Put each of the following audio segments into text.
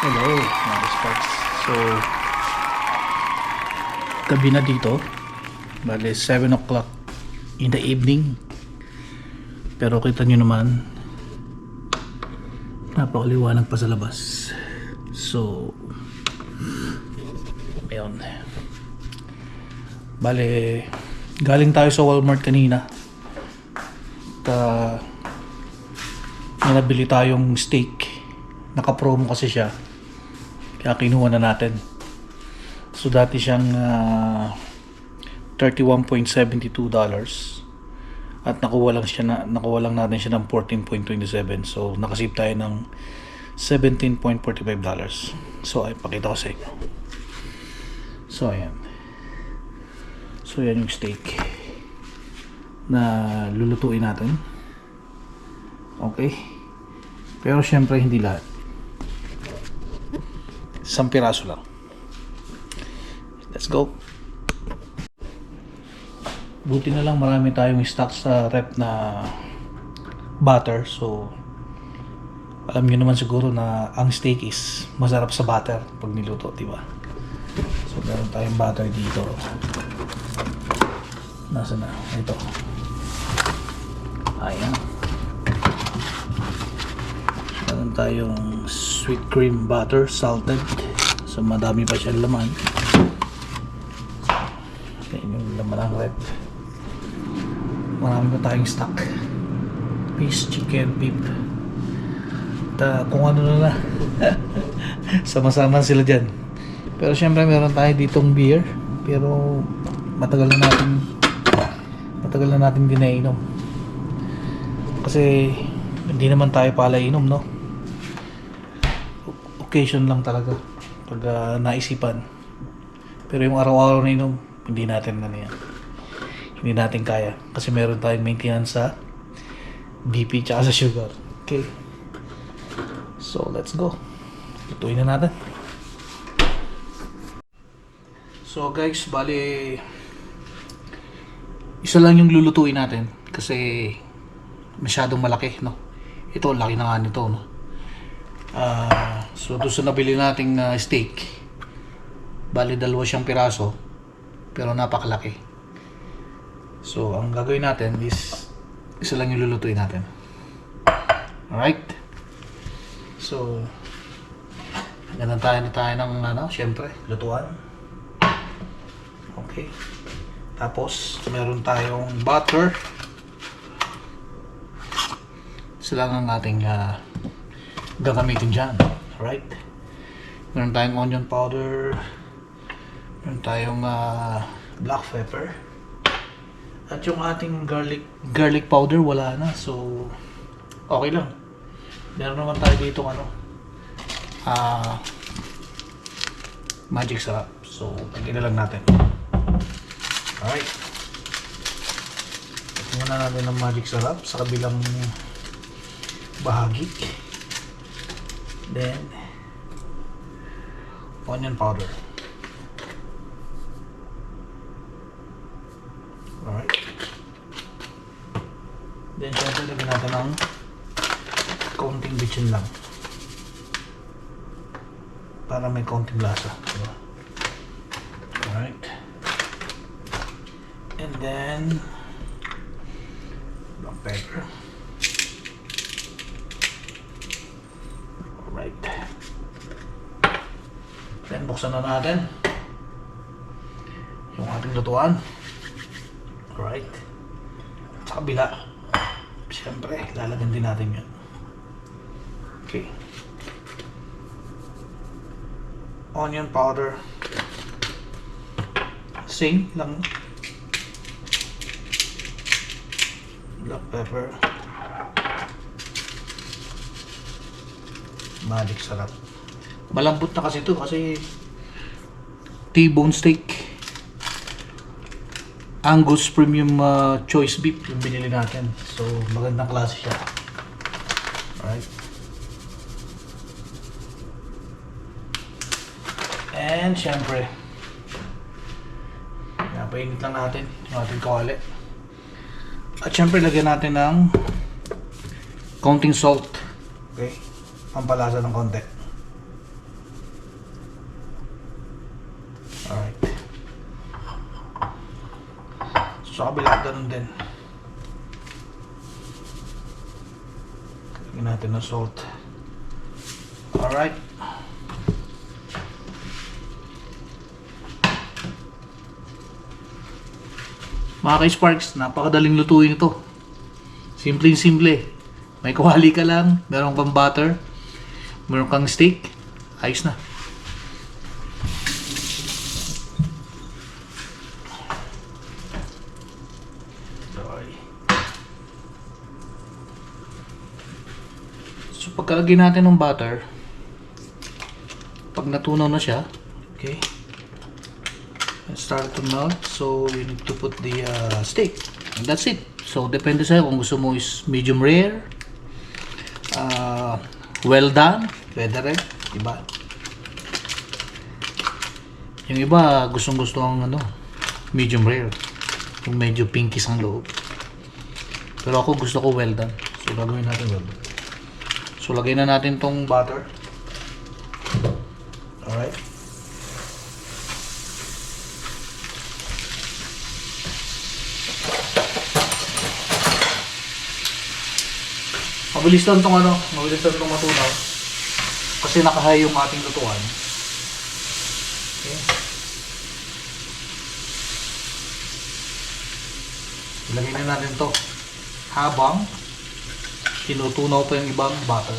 Hello mga Sparks. So gabi na dito, bale 7 o'clock in the evening, pero kita nyo naman napakaliwanag pa sa labas. So ayun, bale galing tayo sa Walmart kanina at may nabili tayong steak. Naka-promo kasi siya, kaya kinuha na natin. So dati siyang $31.72 at nakuha lang natin siya ng $14.27. So nakasave tayo ng $17.45. So ay pakita ko sa inyo. So ayan. So yan yung steak na lulutuin natin. Okay, pero syempre hindi lahat. Isang piraso lang. Let's go. Buti na lang marami tayong stock sa rep na butter. So alam niyo naman siguro na ang steak is masarap sa butter pag niluto, di ba? So meron tayong butter dito. Nasaan na? Ito. Ayan. Meron tayong sweet cream butter, salted. So madami pa siyang laman. Ayan yung laman ng rep. Marami pa tayong stock. Fish, chicken, beef. Kung ano na sama-sama sila dyan. Pero syempre meron tayo ditong beer. Pero matagal na natin din nainom. Kasi hindi naman tayo pala inom, no? Occasion lang talaga pag naisipan. Pero yung araw-araw na inom, hindi natin hindi natin kaya kasi meron tayong maintenance sa BP tsaka sa sugar. Okay, so let's go, lutuin na natin. So guys, bali isa lang yung lulutuin natin kasi masyadong malaki, no? Ito, laki na nga nito, no? So doon sa nabili nating steak, bali dalawa siyang piraso pero napakalaki. So ang gagawin natin is isa lang yung lulutuin natin. Alright, so ganun tayo ng syempre lutuan. Okay, tapos meron tayong butter. Isa lang ang ating gagamitin dyan. Alright, meron tayong onion powder, meron tayong black pepper, at yung ating garlic powder wala na, so okay lang. Meron naman tayo dito magic sarap, so pagkina lang natin. Alright, tingnan natin ang magic sarap sa kabilang bahagi. Then onion powder. Alright, then syempre lagyan natin ng konting bitchin lang para may konting lasa, diba? Alright, and then black pepper. Alright, then buksan na natin yung ating lutuan. Alright, sa kabila syempre lalagyan din natin yan. Okay, onion powder, same lang, black pepper, magic sarap. Malambot na kasi ito kasi T-bone steak, Angus Premium Choice Beef yung binili natin. So magandang klase siya. Alright, and syempre painit lang natin yung ating kawali. At syempre lagyan natin ng konting salt. Okay, pampalasa ng konti. Sa kabila, ganun din. Lagyan natin ng salt. Alright. Mga ka-Sparks, napakadaling lutuin ito. Simple. May kawali ka lang, meron kang butter, meron kang steak, ayos na. Sorry. So pagkalagay natin ng butter, pag natunaw na siya, okay, and start to melt, so you need to put the steak, and that's it. So depende sa'yo kung gusto mo is medium rare, well done, pwede rin, diba? Yung iba gustong-gusto ang medium rare, yung medyo pinkish ang loob. Pero ako gusto ko well done, so gagawin natin well done. So lagay na natin tong butter. Alright. Mabilis lang tong matunaw. Kasi nakahay yung ating lutuan. Okay. Ilagay na natin to habang tinutunaw pa yung ibang butter.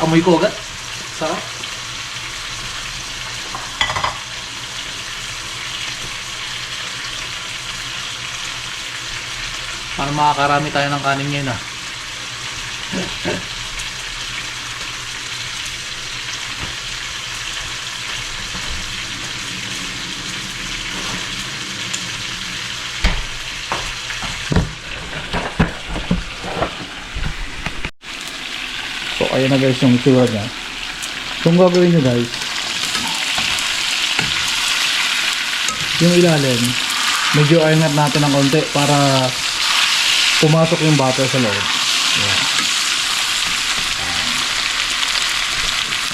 Amoy ko agad. Sarap. Para makakarami tayo ng kanin ngayon ah. So ayun na guys yung itsura niya. So ang gagawin nyo guys, yung ilalim medyo angat natin ng konti para pumasok yung butter sa loob. Ayan.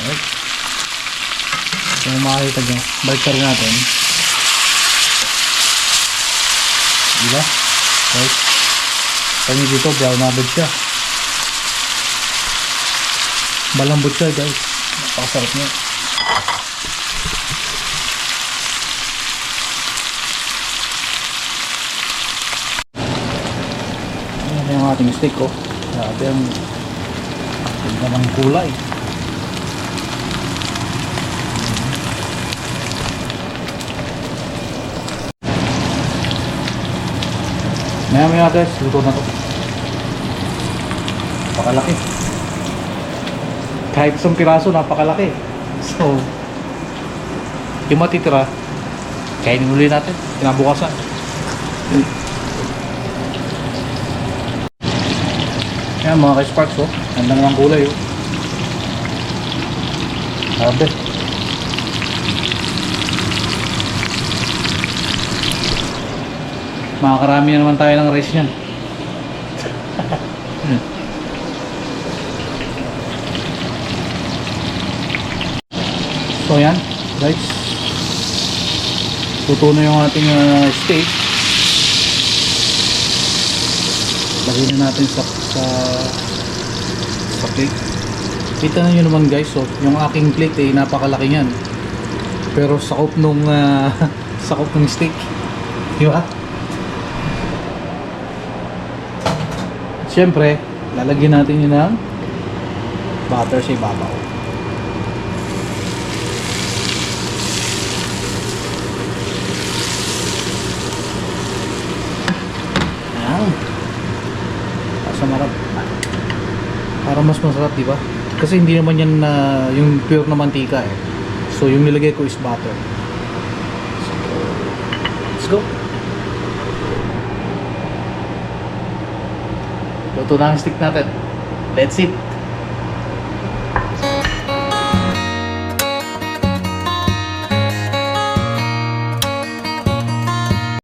Alright. So makakita nyo, baliktad natin. Diba? Right. Kanya dito brown na siya. Malambot siya guys. Napakasarap niya. Ayan yung ating steak ko. Grabe ang ganda ng kulay. Maya guys, luto na to. Napakalaki. Kahit isang piraso, napakalaki. So, yung matitira, kainin ulit natin, kinabukasan. Yan mga ka-Sparks, oh. Ganda ng kulay, oh. Sabi. Makakarami na naman tayo ng rice niyan. So yan guys, luto na yung ating steak. Lagyan na natin sa plate. Kita na nyo naman guys, so yung aking plate eh napakalaki yan, pero sakop nung sakop ng steak, di ba? Siyempre lalagyan natin yun ng butter sa ibabaw. Marap. Para mas masarap, di ba? Kasi hindi naman yan yung pure na mantika eh. So yung nilagay ko is butter. So, let's go. Luto na ang stick natin. Let's eat.